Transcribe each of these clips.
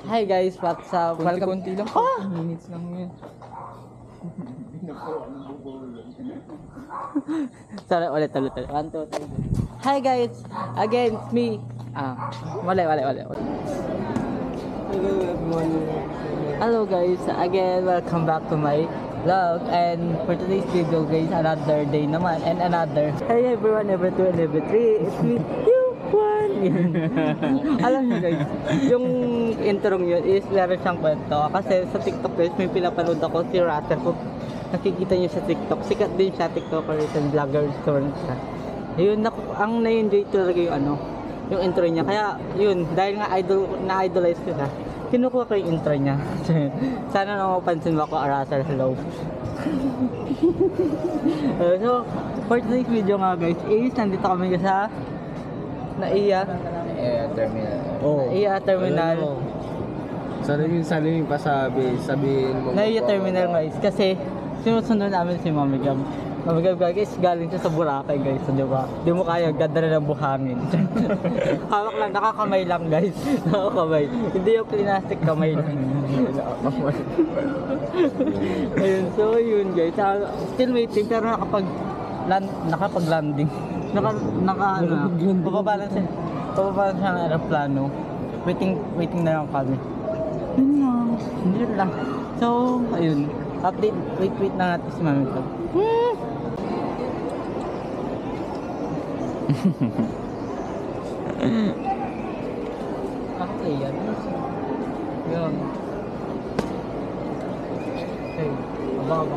Hi guys, what's up? Welcome. Konti lang. Oh! Minutes lang yun. Sorry, ulit. 1, 2, 3. Hi guys, again, it's me. Wala. Hello guys, again, welcome back to my vlog. And for today's video guys, another day naman and another. Hey everyone, level 2 and level 3. It's me, you one. Alam niyo guys, yung intro yun is meron siyang kwento. Kasi sa TikTok guys, may pinapanood ako si Russell. Kung nakikita niyo sa TikTok, sikat din siya, TikToker and vlogger siya. Yun, ang na-enjoy talaga yung intro niya. Kaya yun, dahil nga na-idolize ko siya, kinukuha ko yung intro niya. Sana na mapansin mo ako, Russell, hello. So, for today's video nga guys, is nandito kami sa Naiya Terminal. Naiya Terminal. Sabihin pa sabihin mo. Naiya Terminal guys, kasi sinusunod namin si Mami Gab. Mami Gab guys, galing siya sa Boracay guys, so, diba? Di mo kaya, ganda na ng buhangin. Hawak lang, nakakamay lang guys. Nakakamay. Hindi yung plastic, kamay lang. Ayun, so yun guys. Still waiting, pero nakapag-landing. Bababa lang siya ng aeroplano. Waiting na lang kami. Hindi lang. So, ayun. Update, wait na natin si Mami ko. Okay, yan. Yun. Okay, abang.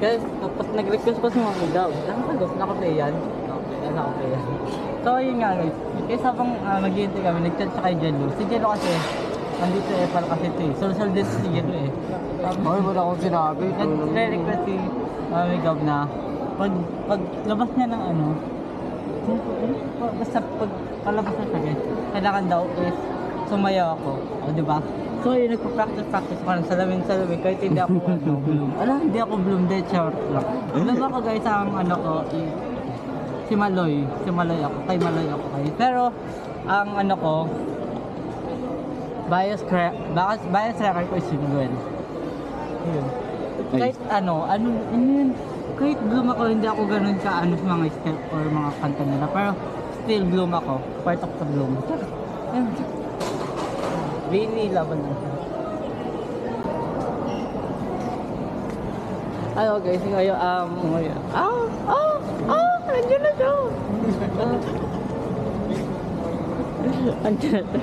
Guys, tapos nag-request pa si Mami daw. Naka-play yan. Naka-play yan. So, yun nga guys. Kasi habang mag-iintay kami, nag-chat siya kay Jello. Si Jello kasi, nandito para kasi ito eh. Sul din si Jello eh. Ay, wala akong sinabi. Nag-request si Mami Gab na pag labas niya ng basta pag palabas na siya guys, kailangan daw is sumayaw ako. O diba? So yun, nagpa-practice parang salamin kahit hindi ako bloom. Hindi ako bloom, dead short lang. Alam ako guys, ang ko si Maloy ako, kay Maloy ako kayo. Pero ang ko, bias record ko is si Gwen. Yun. Kahit yun, kahit bloom ako, hindi ako ganun sa mga step or mga kanta nila. Pero still bloom ako, part of the bloom. Ayun. Really laban na siya. Hello guys, ngayon nandiyan na siya. Andiyan na.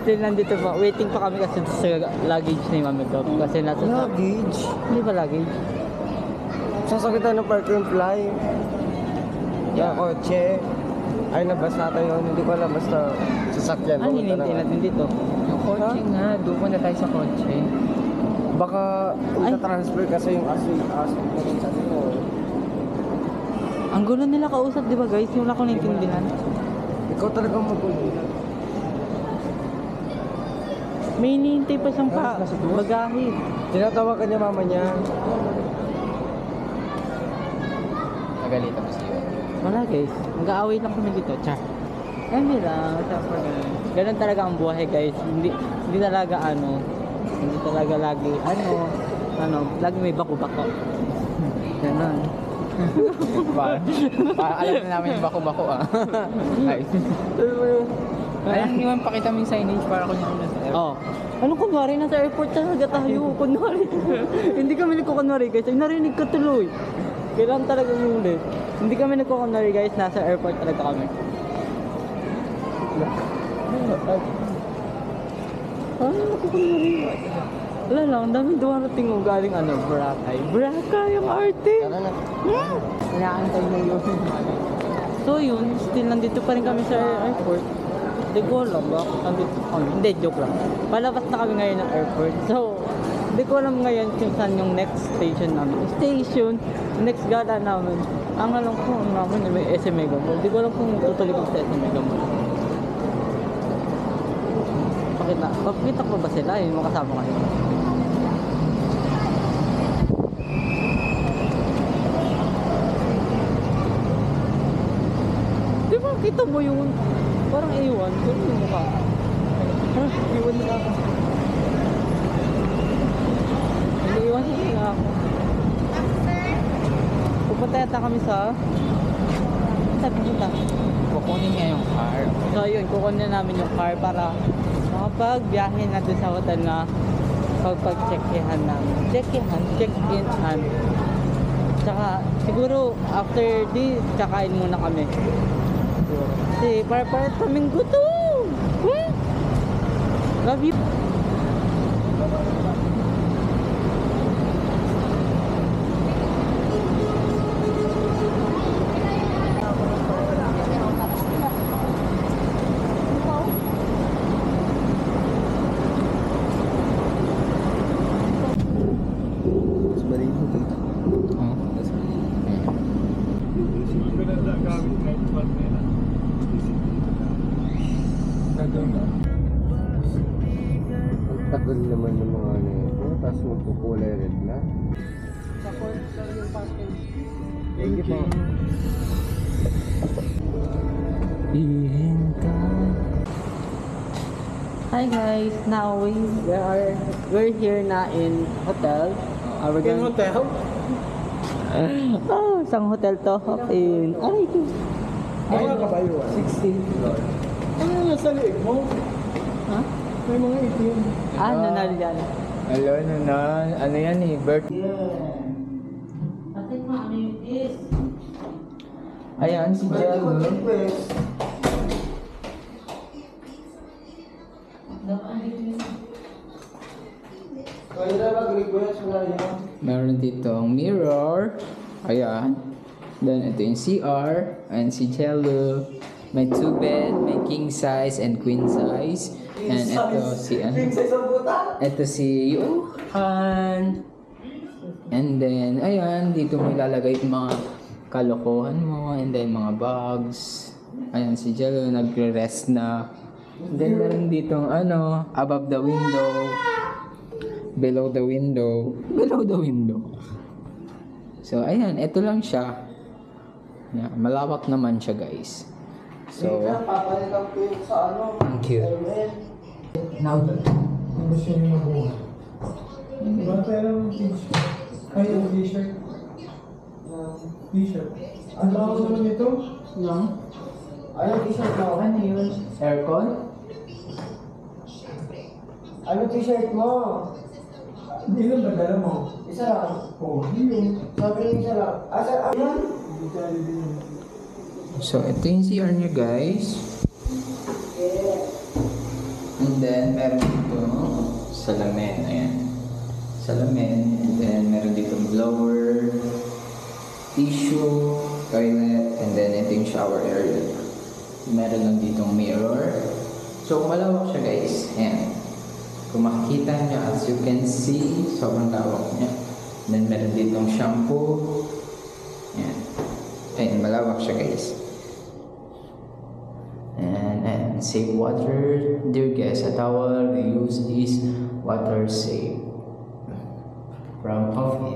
Still nandito pa, waiting pa kami kasi sa luggage ni Mami Gab. Kasi nasa Luggage? Hindi ba luggage? Sasakitan ng park and fly. Yeah. Kotse. Ay, nabasa tayo. Hindi ko alam. Basta sasakyan. Hinintay natin dito. Yung kotse nga, doon muna tayo sa kotse. Baka ita-transfer kasi yung aso naman sa ko. Ang gulo nila kausap, di ba guys? Yung wala ko naintindihan. Ikaw talaga magulo. May hinihintay pa siyang bagahe. Tinatawag ka niya mama niya. Nagalitan mo siya. Wala guys, mag-aaway lang kami dito, char. Hindi lang, syempre ganun. Ganun talaga ang buhay guys. Hindi talaga hindi talaga lagi lagi may bako-bako. Ganun. Para alam na namin yung bako-bako Ay. Ayan, iwan pakita mo yung signage para kunya ko nasa airport. Oh. Anong kunwari? Nasa airport talaga tayo. Kunwari. Hindi kami nagkukunwari guys. Ay, narinig ka tuloy. Kailangan talaga ulit. Hindi kami nagkukunwari guys. Nasa airport talaga kami. Ano nagkukunwari? Wala lang. Ang daming dumarating mo galing Boracay. Boracay ang arte. Tara na. Inaantay mo yun. So yun, still nandito pa rin kami sa airport. Hindi ko alam ba? Nandito kami. Hindi, joke lang. Palabas na kami ngayon ng airport. So, hindi ko alam ngayon kung saan yung next station namin. Next gala namin. Ang alam ko namin may SM Mega Mall. Hindi ko alam kung tutuloy ko sa SM Mega Mall. Papakita ko ba sila? Yung mga kasama kayo. Di ba kita mo yung Parang A1. Kung yung mukha. A1 na ako. A1 na ako. Pupunta yata kami sa... Saan pupunta? Kukunin niya yung car. So yun, kukunin namin yung car para makapagbiyahe na doon sa hotel na pagpag-check-in namin. Check-in. Tsaka siguro after this, kakain muna kami. Kasi para kaming gutom. Love you. Tagal naman yung mga ano ito, tapos magkukulay red na. Thank you po. Hi guys, now we're here na in hotel. In hotel? Oh, isang hotel to in Ay, mga kabayuan. 16 floor. Ano nasa liig mo? Ha? May mga itim. Nanal yan. Hello, ano yan eh, birth. Ate mo, ano yung this? Ayan, si Jello. Meron dito ang mirror. Ayan. Then ito yung CR. And si Jello. May 2 bed, may king size and queen size. And ito si ito si Johan. And then ayan, dito mo ilalagay yung mga kalokohan mo and then mga bags. Ayan si Jello nagre-rest na. And then meron ditong above the window, below the window. So ayan, ito lang siya. Yeah, malawak naman siya guys. So, Papalitan ko yung sa ano. ang cute. Now, gusto niyo mabuhay. Diba tayo ng t-shirt? Ay, yung t-shirt. T-shirt. Ang tawag naman ito? Lang? Ay, yung t-shirt mo. Ano yun? Aircon? Ano t-shirt mo? Hindi lang ba dala mo? Isa lang. Oo, hindi. Sabi niyo isa lang. Asa, yan? So, ito yung CR niya guys. And then, meron dito salamin. Ayan. Salamin. And then, meron dito blower, tissue, toilet, and then ito yung shower area. Meron lang ditong mirror. So, malawak siya guys. Ayan. Kung makikita nyo, as you can see, sobrang lawak niya. And then, meron ditong shampoo. Ayan. Ayan, malawak siya guys. And save water. Dear guests, a towel we use is water safe from Coffee